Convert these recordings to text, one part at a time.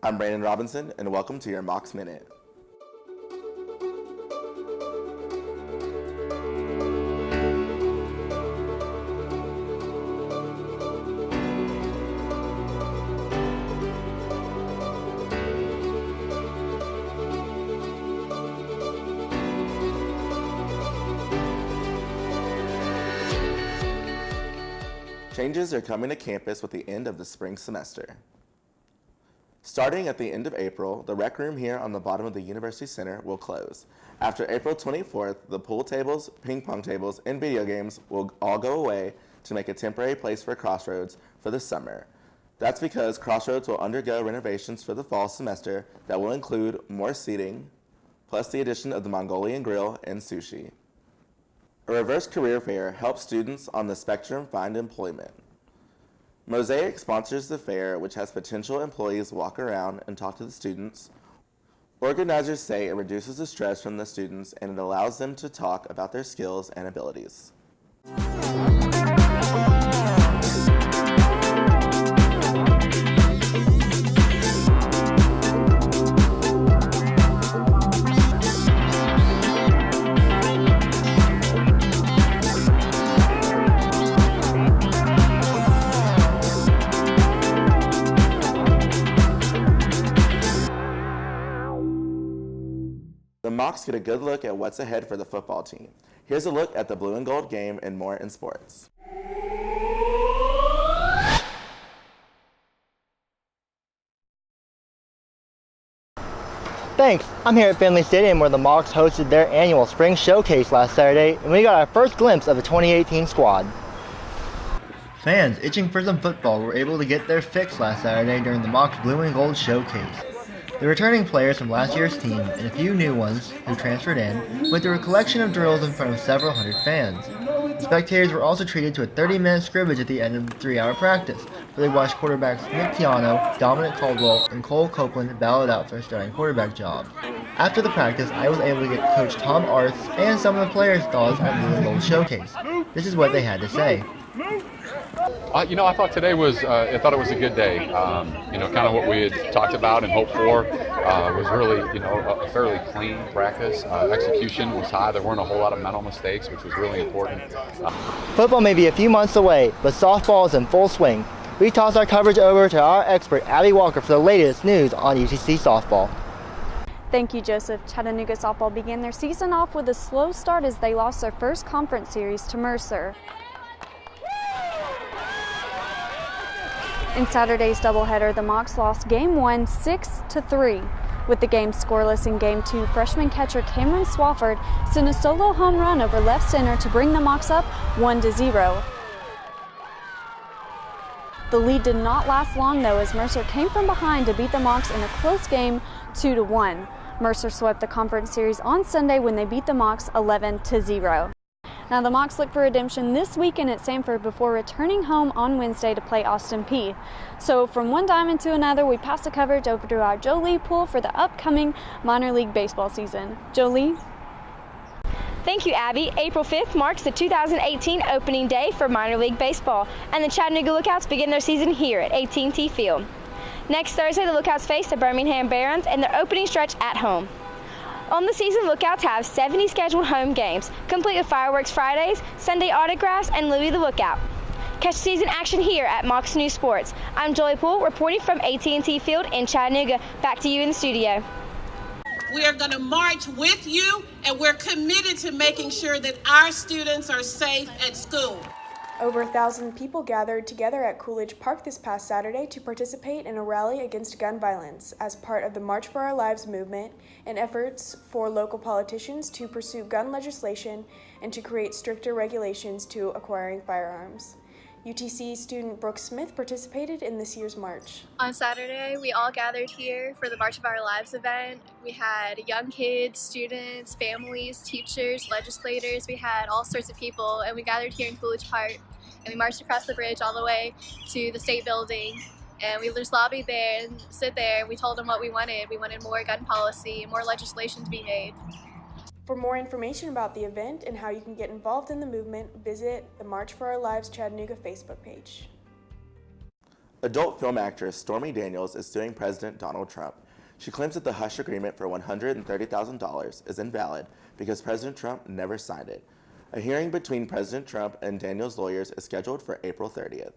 I'm Brandon Robinson, and welcome to your Mocs Minute. Changes are coming to campus with the end of the spring semester. Starting at the end of April, the rec room here on the bottom of the University Center will close. After April 24th, the pool tables, ping pong tables, and video games will all go away to make a temporary place for Crossroads for the summer. That's because Crossroads will undergo renovations for the fall semester that will include more seating, plus the addition of the Mongolian grill and sushi. A reverse career fair helps students on the spectrum find employment. Mosaic sponsors the fair, which has potential employees walk around and talk to the students. Organizers say it reduces the stress from the students and it allows them to talk about their skills and abilities. The Mocs get a good look at what's ahead for the football team. Here's a look at the blue and gold game and more in sports. Thanks. I'm here at Finley Stadium where the Mocs hosted their annual spring showcase last Saturday, and we got our first glimpse of the 2018 squad. Fans itching for some football were able to get their fix last Saturday during the Mocs Blue and Gold showcase. The returning players from last year's team and a few new ones who transferred in went through a collection of drills in front of several hundred fans. The spectators were also treated to a 30-minute scrimmage at the end of the 3-hour practice, where they watched quarterbacks Nick Tiano, Dominic Caldwell, and Cole Copeland battle it out for a starting quarterback job. After the practice, I was able to get Coach Tom Arth's and some of the players' thoughts on Blue and Gold Showcase. This is what they had to say. I thought today was, I thought it was a good day. Kind of what we had talked about and hoped for was really, a fairly clean practice. Execution was high. There weren't a whole lot of mental mistakes, which was really important. Football may be a few months away, but softball is in full swing. We toss our coverage over to our expert, Abby Walker, for the latest news on UTC softball. Thank you, Joseph. Chattanooga softball began their season off with a slow start as they lost their first conference series to Mercer. In Saturday's doubleheader, the Mocs lost Game 1 6-3. With the game scoreless in Game 2, freshman catcher Cameron Swafford sent a solo home run over left center to bring the Mocs up 1-0. The lead did not last long, though, as Mercer came from behind to beat the Mocs in a close game 2-1. Mercer swept the conference series on Sunday when they beat the Mocs 11-0. Now the Mocs look for redemption this weekend at Sanford before returning home on Wednesday to play Austin Peay. So from one diamond to another, we pass the coverage over to our Jolie Poole for the upcoming minor league baseball season. Jolie? Thank you, Abby. April 5th marks the 2018 opening day for minor league baseball, and the Chattanooga Lookouts begin their season here at AT&T Field. Next Thursday, the Lookouts face the Birmingham Barons in their opening stretch at home. On the season, Lookouts have 70 scheduled home games, complete with Fireworks Fridays, Sunday autographs, and Louie the Lookout. Catch season action here at Mocs News Sports. I'm Jolie Poole, reporting from AT&T Field in Chattanooga. Back to you in the studio. We are going to march with you, and we're committed to making sure that our students are safe at school. Over 1,000 people gathered together at Coolidge Park this past Saturday to participate in a rally against gun violence as part of the March for Our Lives movement and efforts for local politicians to pursue gun legislation and to create stricter regulations to acquiring firearms. UTC student Brooke Smith participated in this year's march. On Saturday, we all gathered here for the March of Our Lives event. We had young kids, students, families, teachers, legislators. We had all sorts of people, and we gathered here in Coolidge Park, and we marched across the bridge all the way to the state building, and we just lobbied there and stood there. We told them what we wanted. We wanted more gun policy, more legislation to be made. For more information about the event and how you can get involved in the movement, visit the March for Our Lives Chattanooga Facebook page. Adult film actress Stormy Daniels is suing President Donald Trump. She claims that the hush agreement for $130,000 is invalid because President Trump never signed it. A hearing between President Trump and Daniels' lawyers is scheduled for April 30th.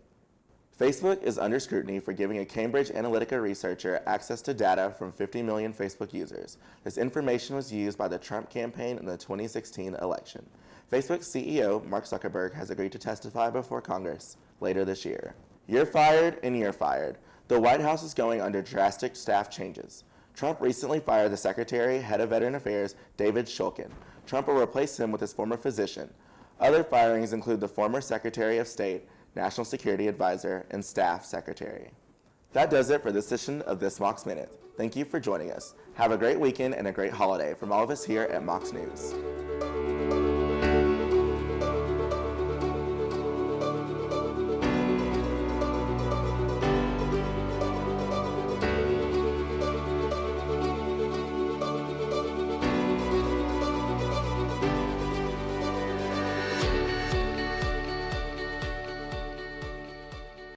Facebook is under scrutiny for giving a Cambridge Analytica researcher access to data from 50 million Facebook users. This information was used by the Trump campaign in the 2016 election. Facebook's CEO, Mark Zuckerberg, has agreed to testify before Congress later this year. You're fired and you're fired. The White House is going under drastic staff changes. Trump recently fired the Secretary, Head of Veteran Affairs, David Shulkin. Trump will replace him with his former physician. Other firings include the former Secretary of State, National Security Advisor, and Staff Secretary. That does it for this edition of This Mocs Minute. Thank you for joining us. Have a great weekend and a great holiday from all of us here at Mocs News.